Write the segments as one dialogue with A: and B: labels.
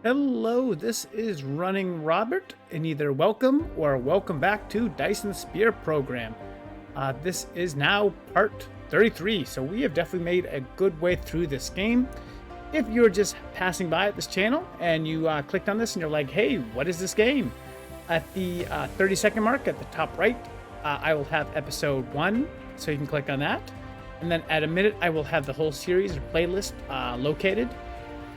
A: Hello, this is Running Robert, and either welcome or welcome back to Dyson Sphere Program. This is now part 33, so we have definitely made a good way through this game. If you're just passing by at this channel and you clicked on this and you're like, hey, what is this game? At the 30-second mark at the top right, I will have episode 1, so you can click on that. And then at a minute, I will have the whole series or playlist located.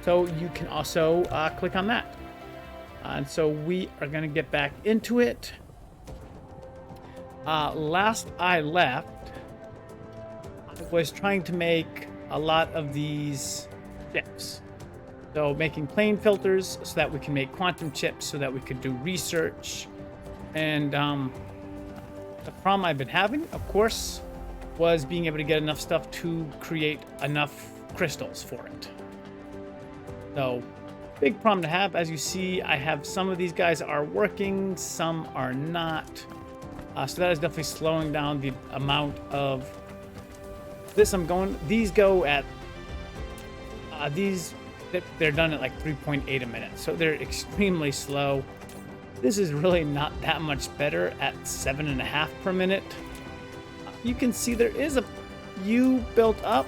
A: So you can also click on that. And so we are going to get back into it. Last I left, I was trying to make a lot of these chips. So making plane filters so that we can make quantum chips so that we could do research. And the problem I've been having, of course, was being able to get enough stuff to create enough crystals for it. So, big problem to have. As you see, I have some of these guys are working, some are not. So that is definitely slowing down the amount of this I'm going. These go at, they're done at like 3.8 a minute. So they're extremely slow. This is really not that much better at 7.5 per minute. You can see there is a few built up.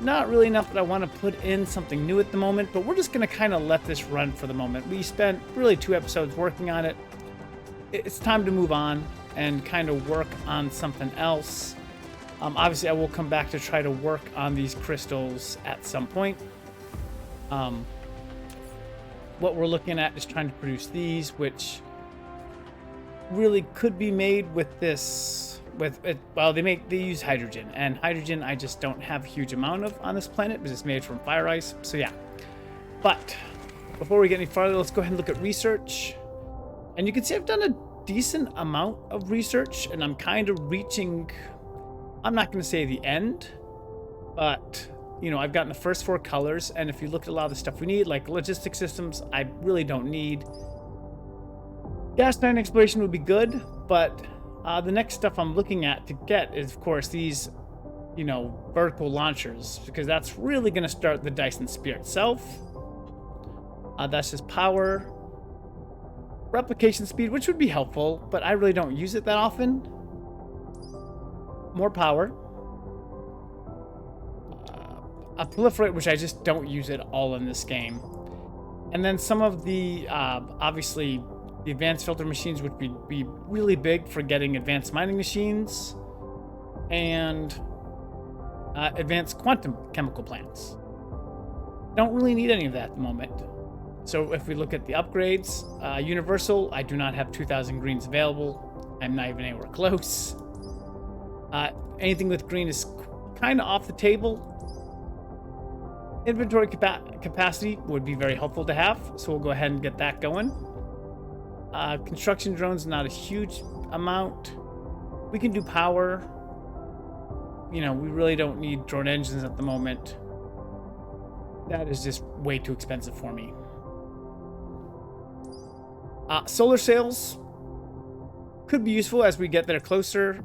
A: Not really enough that I want to put in something new at the moment, but we're just going to kind of let this run for the moment. We spent really 2 episodes working on it. It's time to move on and kind of work on something else. Obviously, I will come back to try to work on these crystals at some point. What we're looking at is trying to produce these, which really could be made with this. Well, they use hydrogen, and hydrogen I just don't have a huge amount of on this planet because it's made from fire ice. So yeah, but before we get any farther, let's go ahead and look at research. And you can see I've done a decent amount of research, and I'm kind of reaching, I'm not going to say the end, but you know, I've gotten the first 4 colors, and if you look at a lot of the stuff we need, like logistic systems, I really don't need. Gas giant exploration would be good, but the next stuff I'm looking at to get is, of course, these, you know, vertical launchers, because that's really going to start the Dyson Sphere itself. That's just power. Replication speed, which would be helpful, but I really don't use it that often. More power. A proliferate, which I just don't use at all in this game. And then some of the, obviously, the advanced filter machines would be really big for getting advanced mining machines and advanced quantum chemical plants. Don't really need any of that at the moment. So if we look at the upgrades, universal, I do not have 2,000 greens available. I'm not even anywhere close. Anything with green is kind of off the table. Inventory capacity would be very helpful to have, so we'll go ahead and get that going. Construction drones, not a huge amount. We can do power. You know, we really don't need drone engines at the moment. That is just way too expensive for me. Solar sails could be useful as we get there closer.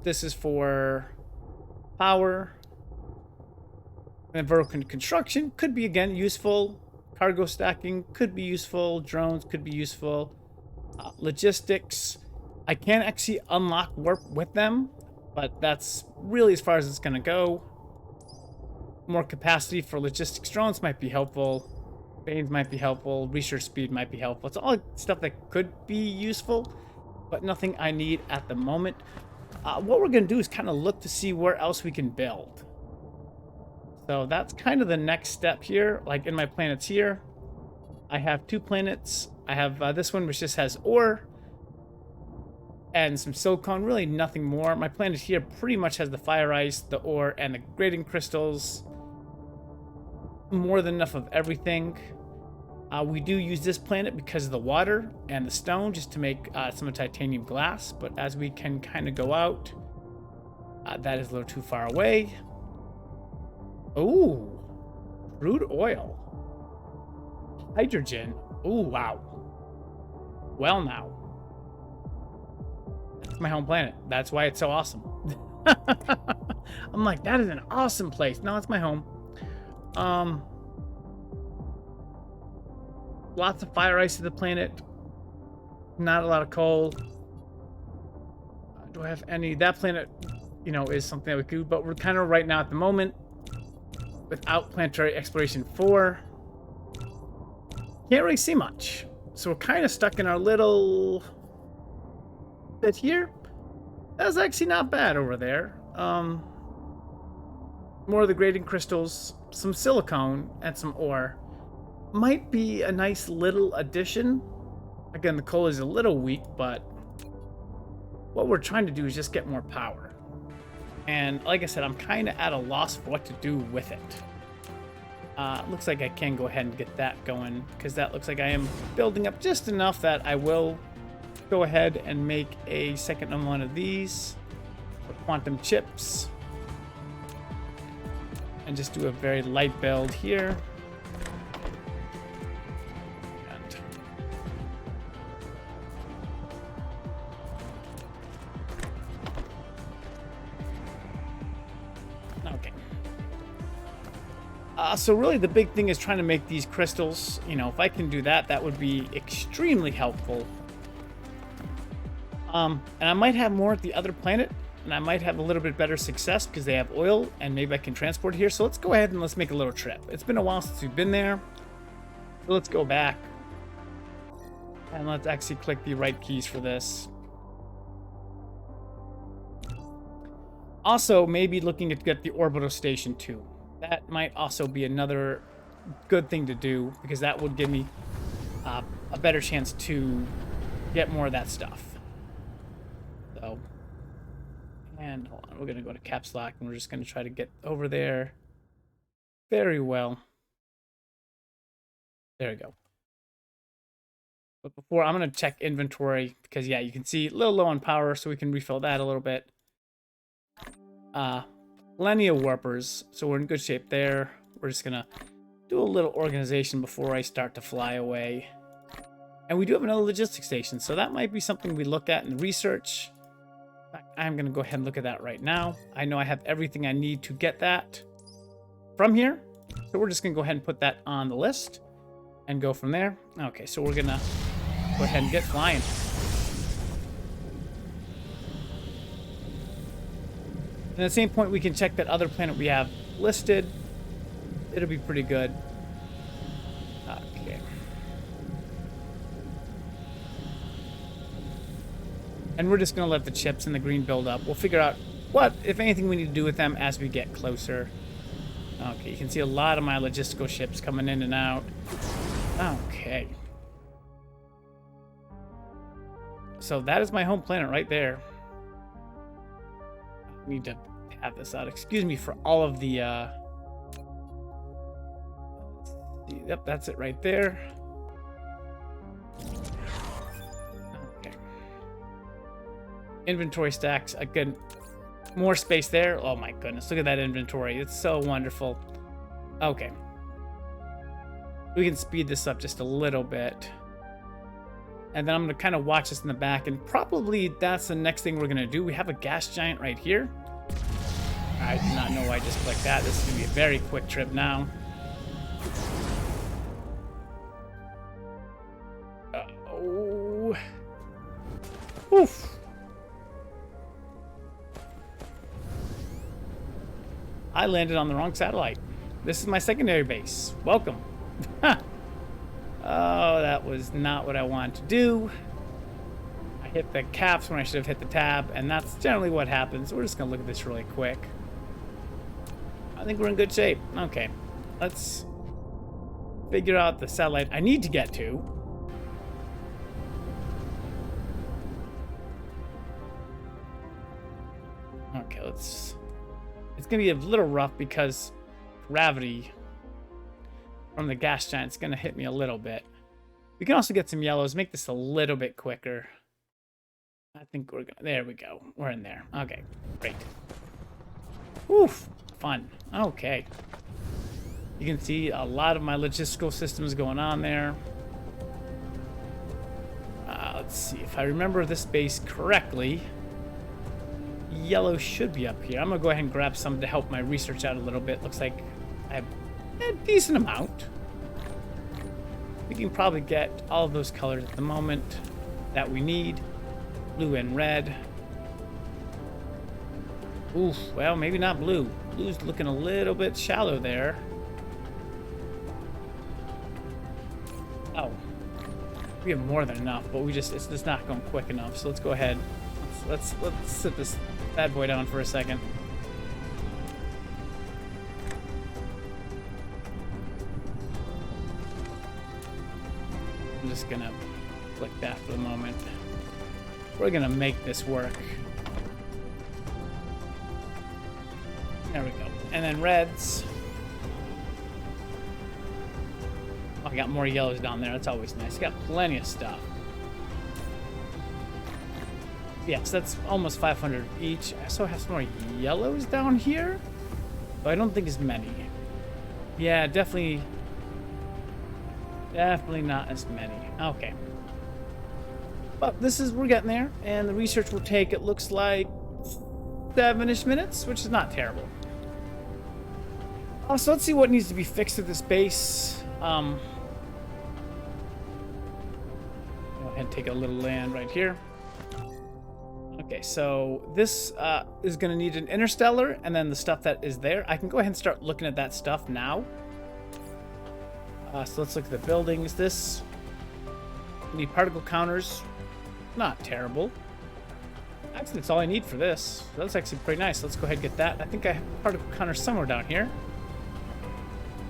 A: This is for power. And vertical construction could be, again, useful. Cargo stacking could be useful. Drones could be useful. Logistics, I can actually unlock warp with them, but that's really as far as it's going to go. More capacity for logistics drones might be helpful. Banes might be helpful. Research speed might be helpful. It's all stuff that could be useful, but nothing I need at the moment. What we're going to do is kind of look to see where else we can build. So that's kind of the next step here. Like in my planets here, I have 2 planets. I have this one which just has ore and some silicon, really nothing more. My planet here pretty much has the fire ice, the ore, and the grading crystals. More than enough of everything. We do use this planet because of the water and the stone just to make some of titanium glass, but as we can kind of go out, that is a little too far away. Ooh, crude oil. Hydrogen. Ooh, wow. Well, now. That's my home planet. That's why it's so awesome. I'm like, that is an awesome place. No, it's my home. Lots of fire ice to the planet. Not a lot of coal. Do I have any? That planet, you know, is something that we could, but we're kind of right now at the moment without planetary exploration 4. Can't really see much. So we're kind of stuck in our little bit here. That's actually not bad over there. More of the grading crystals, some silicone, and some ore. Might be a nice little addition. Again, the coal is a little weak, but what we're trying to do is just get more power. And like I said, I'm kind of at a loss for what to do with it. Looks like I can go ahead and get that going, because that looks like I am building up just enough that I will go ahead and make a second one of these for quantum chips. And just do a very light build here. Okay. So really the big thing is trying to make these crystals. You know, if I can do that, that would be extremely helpful. And I might have more at the other planet. And I might have a little bit better success because they have oil and maybe I can transport it here. So let's go ahead and let's make a little trip. It's been a while since we've been there. So let's go back. And let's actually click the right keys for this. Also, maybe looking to get the orbital station too. That might also be another good thing to do because that would give me a better chance to get more of that stuff. So... and hold on, we're going to go to caps lock and we're just going to try to get over there very well. There we go. But before, I'm going to check inventory because, yeah, you can see a little low on power, so we can refill that a little bit. Plenty of warpers, so we're in good shape there. We're just going to do a little organization before I start to fly away. And we do have another logistics station, so that might be something we look at in research. I'm going to go ahead and look at that right now. I know I have everything I need to get that from here. So we're just going to go ahead and put that on the list and go from there. Okay, so we're going to go ahead and get flying. And at the same point, we can check that other planet we have listed. It'll be pretty good. Okay. And we're just going to let the chips and the green build up. We'll figure out what, if anything, we need to do with them as we get closer. Okay, you can see a lot of my logistical ships coming in and out. Okay. So that is my home planet right there. I need to have this out. Excuse me for all of the... Yep, that's it right there. Inventory stacks, again, more space there. Oh my goodness, look at that inventory. It's so wonderful. Okay. We can speed this up just a little bit. And then I'm going to kind of watch this in the back, and probably that's the next thing we're going to do. We have a gas giant right here. I do not know why I just clicked that. This is going to be a very quick trip now. Oh. Oof. I landed on the wrong satellite. This is my secondary base. Welcome. Oh, that was not what I wanted to do. I hit the caps when I should have hit the tab, and that's generally what happens. We're just going to look at this really quick. I think we're in good shape. Okay. Let's figure out the satellite I need to get to. Okay, let's... It's going to be a little rough because gravity from the gas giant is going to hit me a little bit. We can also get some yellows, make this a little bit quicker. I think we're going to... There we go. We're in there. Okay, great. Oof, fun. Okay. You can see a lot of my logistical systems going on there. Let's see. If I remember this base correctly... Yellow should be up here. I'm gonna go ahead and grab some to help my research out a little bit. Looks like I have a decent amount. We can probably get all of those colors at the moment that we need. Blue and red. Oof, well, maybe not blue. Blue's looking a little bit shallow there. Oh. We have more than enough, but it's just not going quick enough. So let's go ahead. Let's sit this bad boy down for a second. I'm just gonna click that for the moment. We're gonna make this work. There we go. And then reds. Oh, I got more yellows down there. That's always nice. Got plenty of stuff. Yes, that's almost 500 each. I also have some more yellows down here, but I don't think as many. Yeah, definitely not as many. Okay. But we're getting there, and the research will take, it looks like, 7-ish minutes, which is not terrible. So let's see what needs to be fixed at this base. Go ahead and take a little land right here. Okay, so this is going to need an interstellar, and then the stuff that is there. I can go ahead and start looking at that stuff now. So let's look at the buildings. We need particle counters. Not terrible. Actually, that's all I need for this. That's actually pretty nice. Let's go ahead and get that. I think I have a particle counter somewhere down here.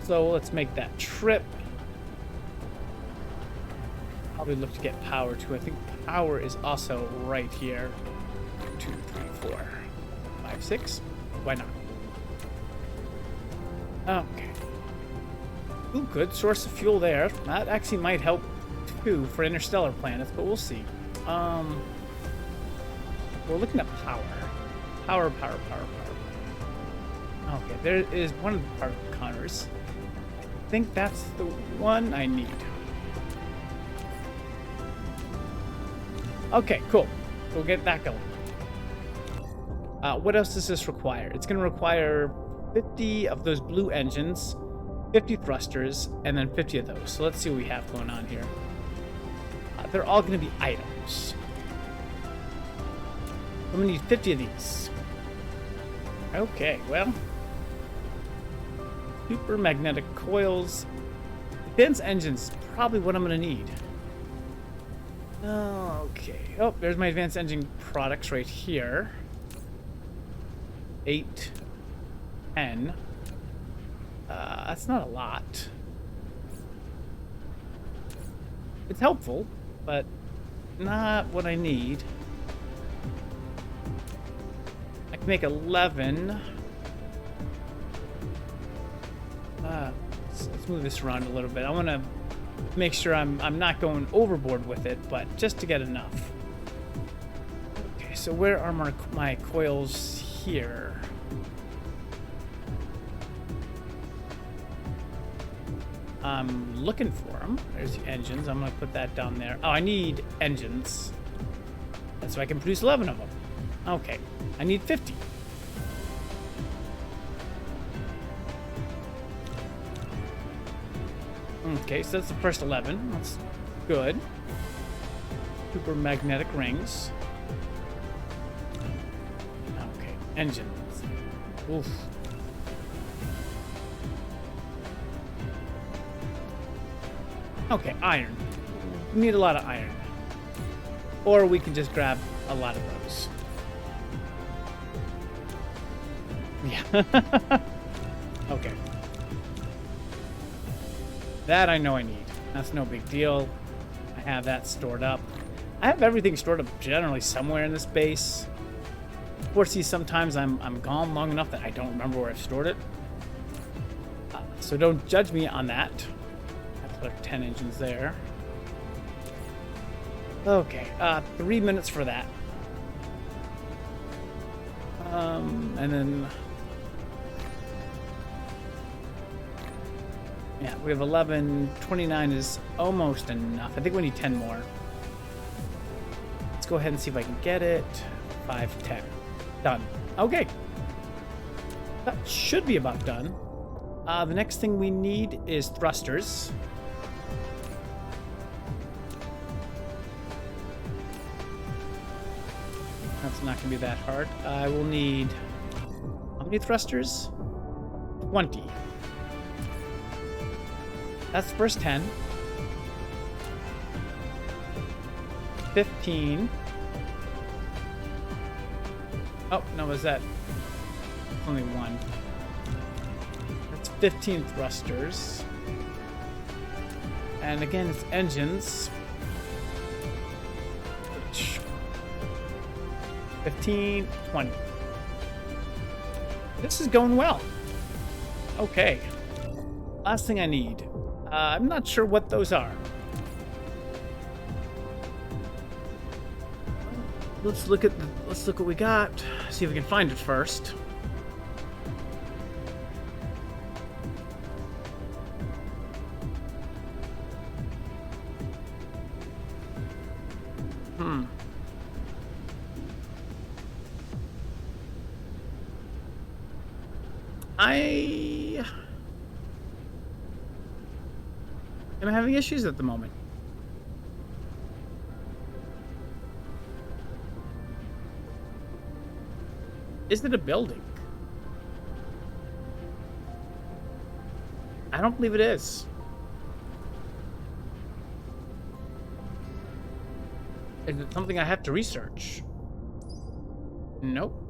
A: So let's make that trip. Probably look to get power too. I think power is also right here. 2, 3, 4, 5, 6. Why not? Okay. Ooh, good source of fuel there. That actually might help too for interstellar planets, but we'll see. We're looking at power. Power. Okay, there is one of the particle counters. I think that's the one I need. Okay, cool. We'll get that going. What else does this require? It's going to require 50 of those blue engines, 50 thrusters, and then 50 of those. So let's see what we have going on here. They're all going to be items. I'm going to need 50 of these. Okay, well. Super magnetic coils. Dense engines is probably what I'm going to need. Okay. Oh, there's my advanced engine products right here. 8, 10. That's not a lot. It's helpful, but not what I need. I can make 11. Let's move this around a little bit. I want to make sure I'm not going overboard with it, but just to get enough. Okay, so where are my coils here? I'm looking for them. There's the engines. I'm going to put that down there. Oh, I need engines. That's so I can produce 11 of them. Okay. I need 50. Okay, so that's the first 11. That's good. Super magnetic rings. Okay, engines. Oof. Okay, iron. We need a lot of iron. Or we can just grab a lot of those. Yeah. Okay. That I know I need. That's no big deal. I have that stored up. I have everything stored up generally somewhere in this base. Of course, sometimes I'm gone long enough that I don't remember where I've stored it. So don't judge me on that. I put 10 engines there. Okay, 3 minutes for that. And then... yeah, we have 11. 29 is almost enough. I think we need 10 more. Let's go ahead and see if I can get it. 5, 10. Done. Okay. That should be about done. The next thing we need is thrusters. That's not going to be that hard. I will need... How many thrusters? 20. That's the first 10. 15. Oh, no, was that? Only one. That's 15 thrusters. And again, it's engines. 15, 20. This is going well. Okay. Last thing I need. I'm not sure what those are. Let's look what we got. See if we can find it first. I am having issues at the moment. Is it a building? I don't believe it is. Is it something I have to research? Nope.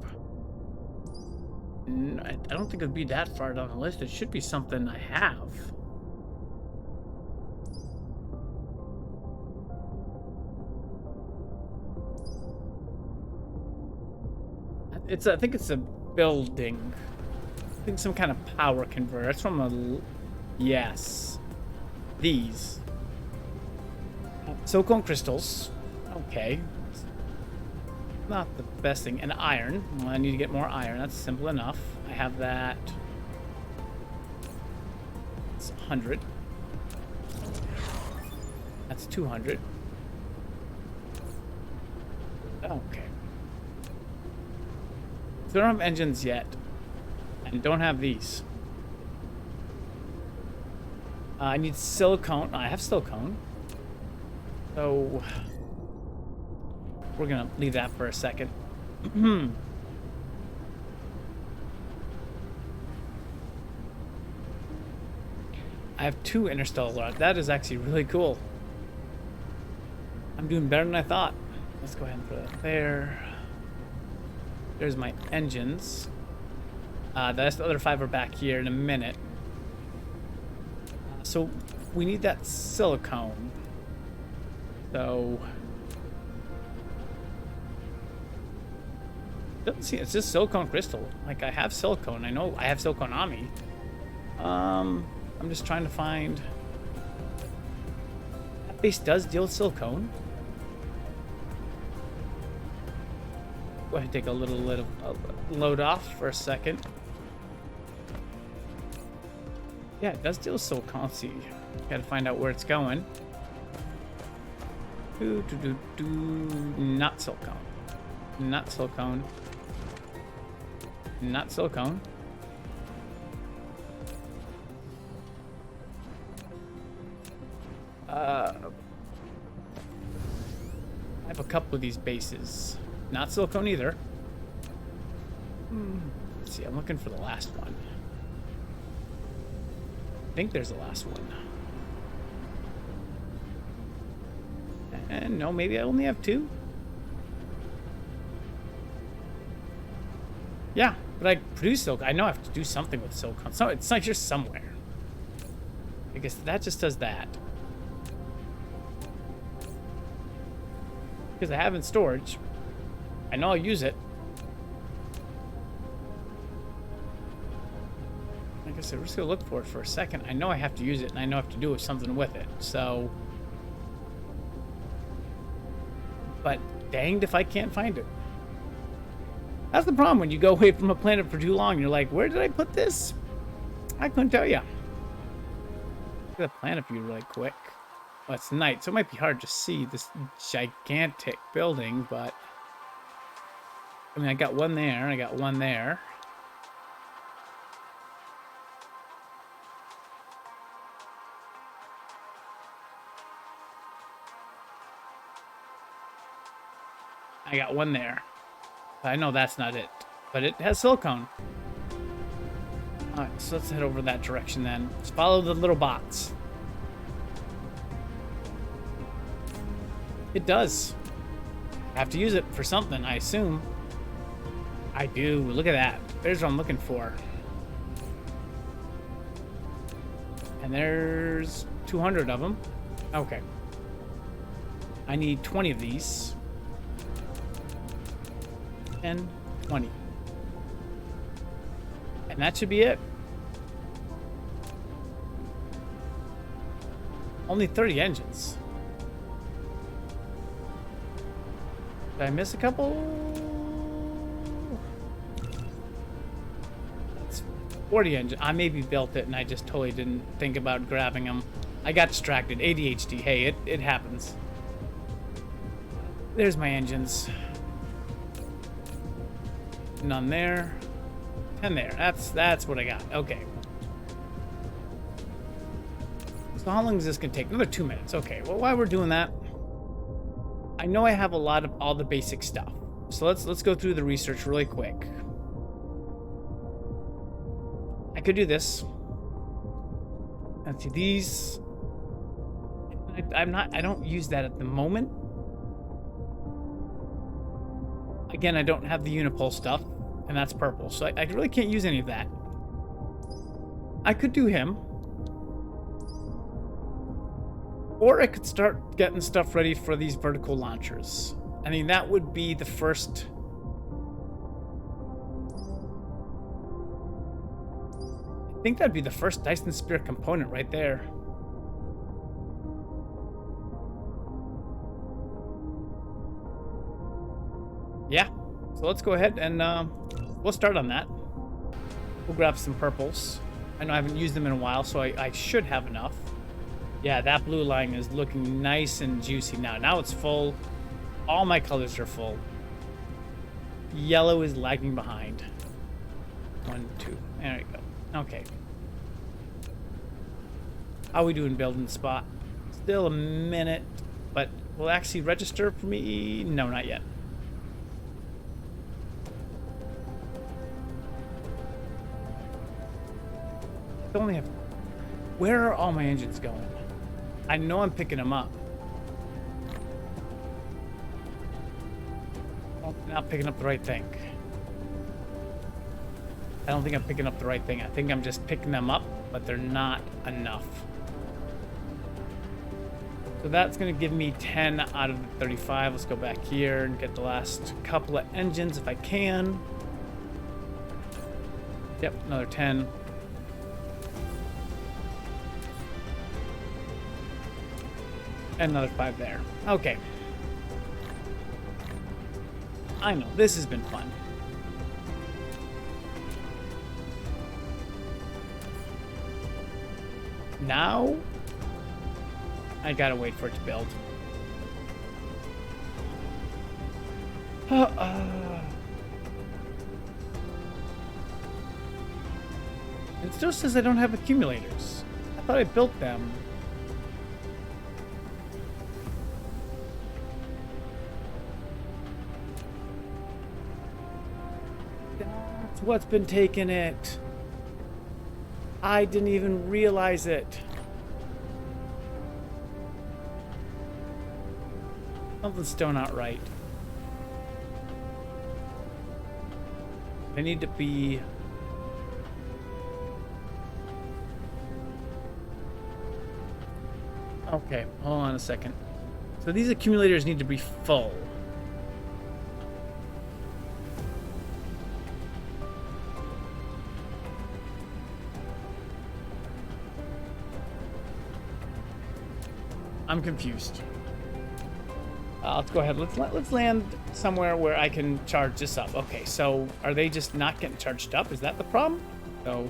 A: I don't think it would be that far down the list. It should be something I have. I think it's a building. I think some kind of power converter. It's from a... Yes. These. Silicone crystals. Okay. Not the best thing. And iron. Well, I need to get more iron. That's simple enough. I have that. It's 100. That's 200. Okay. So I don't have engines yet. And don't have these. I need silicone. I have silicone. So... we're gonna leave that for a second. I have 2 interstellar. That is actually really cool. I'm doing better than I thought. Let's go ahead and throw that there. There's my engines. The other 5 are back here in a minute. So we need that silicone. So... doesn't see it's just silicone crystal. Like, I have silicone. I know I have silicone on me. I'm just trying to find... That base does deal with silicone. Go ahead and take a little load off for a second. Yeah, it does deal with silicone. Let's see. Gotta find out where it's going. Not silicone. Not silicone. Not silicone. I have a couple of these bases. Not silicone either. Let's see, I'm looking for the last one. I think there's the last one. And no, maybe I only have 2. Yeah, but I produce silicone. I know I have to do something with silicone. So it's not just somewhere. I guess that just does that. Because I have in storage. I know I'll use it. Like I said, we're just going to look for it for a second. I know I have to use it, and I know I have to do something with it. So... but danged if I can't find it. That's the problem when you go away from a planet for too long. You're like, where did I put this? I couldn't tell you. Look at the planet view really quick. Well, it's night, so it might be hard to see this gigantic building, but... I mean, I got one there, I got one there. I got one there. I know that's not it, but it has silicone. All right, so let's head over that direction then. Let's follow the little bots. It does. I have to use it for something, I assume. I do. Look at that. There's what I'm looking for. And there's 200 of them. Okay. I need 20 of these. 10, 20. And that should be it. Only 30 engines. Did I miss a couple? That's 40 engines. I maybe built it and I just totally didn't think about grabbing them. I got distracted. ADHD. Hey, it happens. There's my engines. None there. 10 there. That's what I got. Okay. So how long is this gonna take? Another 2 minutes. Okay. Well, while we're doing that, I know I have a lot of all the basic stuff. So let's go through the research really quick. I could do this. Let's see these. I don't use that at the moment. Again, I don't have the unipole stuff, and that's purple, so I really can't use any of that. I could do him. Or I could start getting stuff ready for these vertical launchers. I mean, that would be the first... I think that'd be the first Dyson Sphere component right there. Yeah, so let's go ahead and we'll start on that. We'll grab some purples. I know I haven't used them in a while, so I should have enough. Yeah, that blue line is looking nice and juicy now. Now it's full. All my colors are full. Yellow is lagging behind. 1, 2. There we go. Okay. How we doing building the spot? Still a minute, but will it actually register for me? No, not yet. I only have... Where are all my engines going? I know I'm picking them up. I'm not picking up the right thing. I don't think I'm picking up the right thing. I think I'm just picking them up, but they're not enough. So that's going to give me 10 out of the 35. Let's go back here and get the last couple of engines if I can. Yep, another 10. And another 5 there. Okay. I know, this has been fun. Now, I gotta wait for it to build. It still says I don't have accumulators. I thought I built them. That's what's been taking it. I didn't even realize it. Something's still not right. They need to be... Okay, hold on a second. So these accumulators need to be full. I'm confused. Let's go ahead. Let's land somewhere where I can charge this up. Okay, so are they just not getting charged up? Is that the problem? So.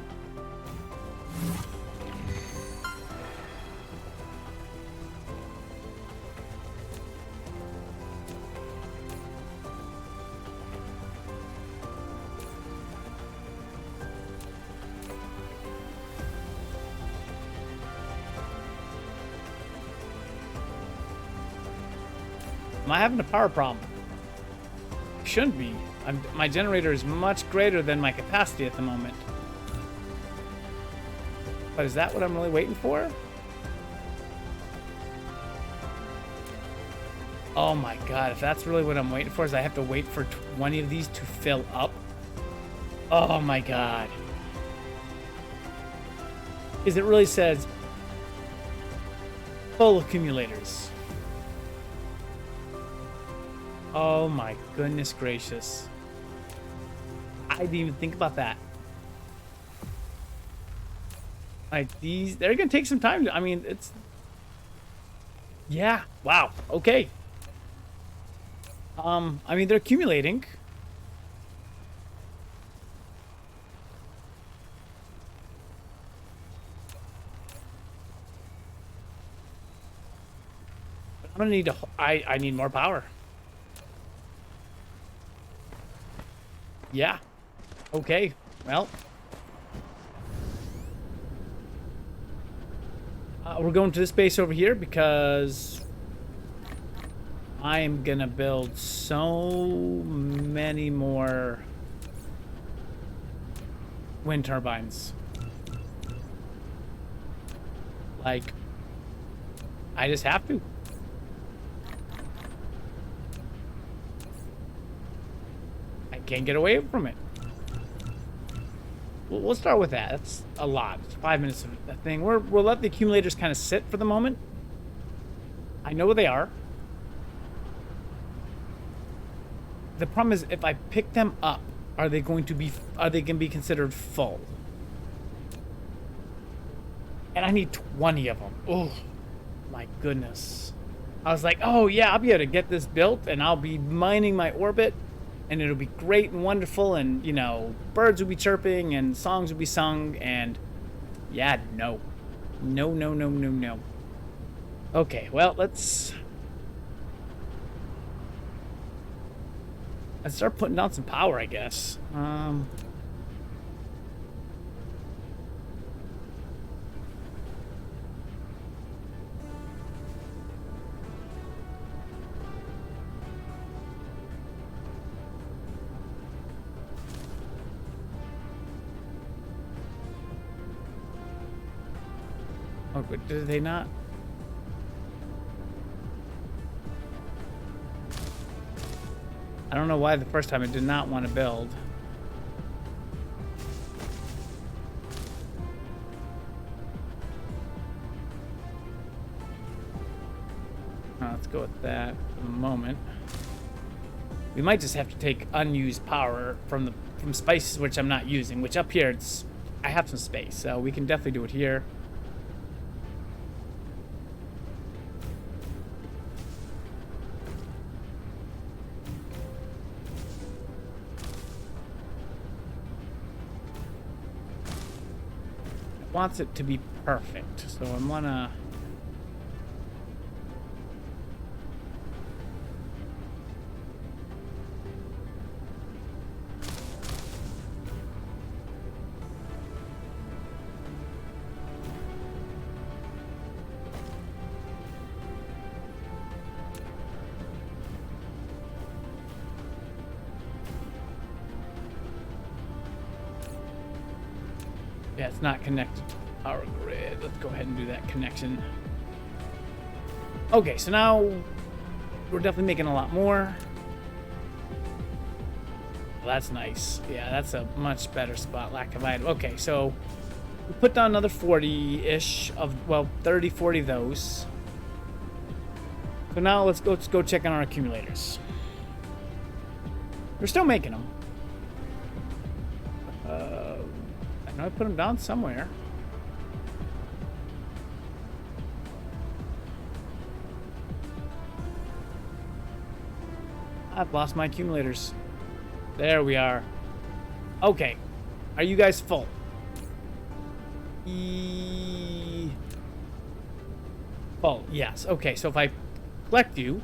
A: Am I having a power problem? Shouldn't be. My generator is much greater than my capacity at the moment. But is that what I'm really waiting for? Oh my god, if that's really what I'm waiting for, is I have to wait for 20 of these to fill up? Oh my god. Because it really says full accumulators. Oh my goodness gracious. I didn't even think about that. Like these, they're gonna take some time. I mean, it's... Yeah, wow, okay. I mean, they're accumulating. But I'm gonna need to, I need more power. Yeah. Okay. Well. We're going to this base over here because I am gonna build so many more wind turbines. Like, I just have to. I can't get away from it. We'll start with that. That's a lot. It's 5 minutes of that thing. We'll let the accumulators kind of sit for the moment. I know where they are. The problem is, if I pick them up, are they going to be considered full? And I need 20 of them. Oh, my goodness. I was like, oh yeah, I'll be able to get this built, and I'll be mining my orbit, and it'll be great and wonderful, and, you know, birds will be chirping, and songs will be sung, and yeah, no. No, no, no, no, no. Okay, well, let's start putting down some power, I guess. Oh, but did they not? I don't know why the first time it did not want to build. Let's go with that for the moment. We might just have to take unused power from spaces which I'm not using, which up here I have some space, so we can definitely do it here. Wants it to be perfect, so I'm gonna yeah, it's not connected to our grid. Let's go ahead and do that connection. Okay, so now we're definitely making a lot more. Well, that's nice. Yeah, that's a much better spot. Lack of item. Okay, so we put down another 40-ish of, well, 30, 40 of those. So now let's go check on our accumulators. We're still making them. I know I put them down somewhere. I've lost my accumulators. There we are. Okay. Are you guys full? Full, yes. Okay, so if I collect you...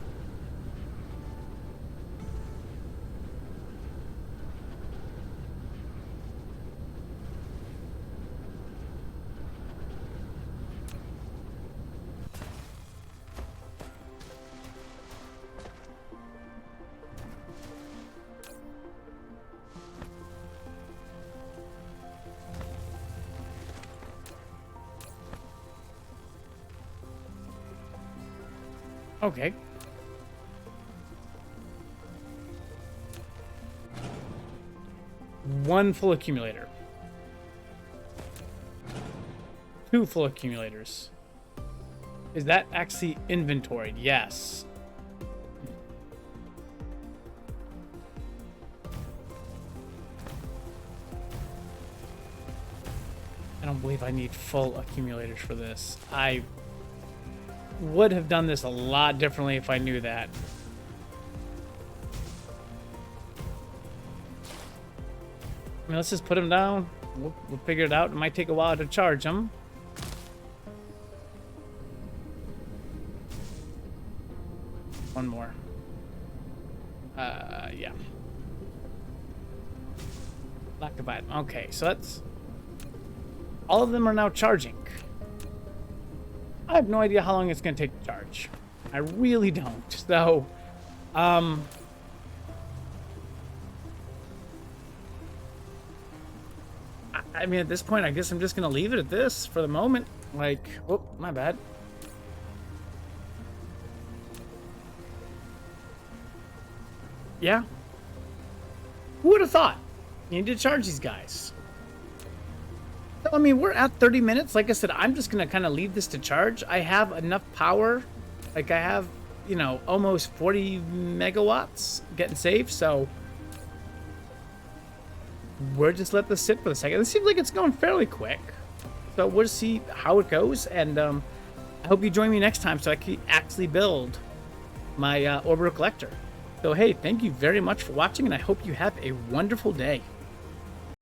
A: Okay. One full accumulator. 2 full accumulators. Is that actually inventoried? Yes. I don't believe I need full accumulators for this. I would have done this a lot differently if I knew that. I mean, let's just put them down. We'll figure it out. It might take a while to charge them. One more. Yeah. Not goodbye. Okay, so that's... all of them are now charging. I have no idea how long it's going to take to charge. I really don't. So, I mean, at this point, I guess I'm just going to leave it at this for the moment. Like, oh, my bad. Yeah. Who would have thought? You need to charge these guys. I mean, we're at 30 minutes. Like I said, I'm just going to kind of leave this to charge. I have enough power. Like, I have, you know, almost 40 megawatts getting saved. So, we'll just let this sit for a second. It seems like it's going fairly quick. So, we'll see how it goes. And I hope you join me next time so I can actually build my orbital collector. So, hey, thank you very much for watching, and I hope you have a wonderful day.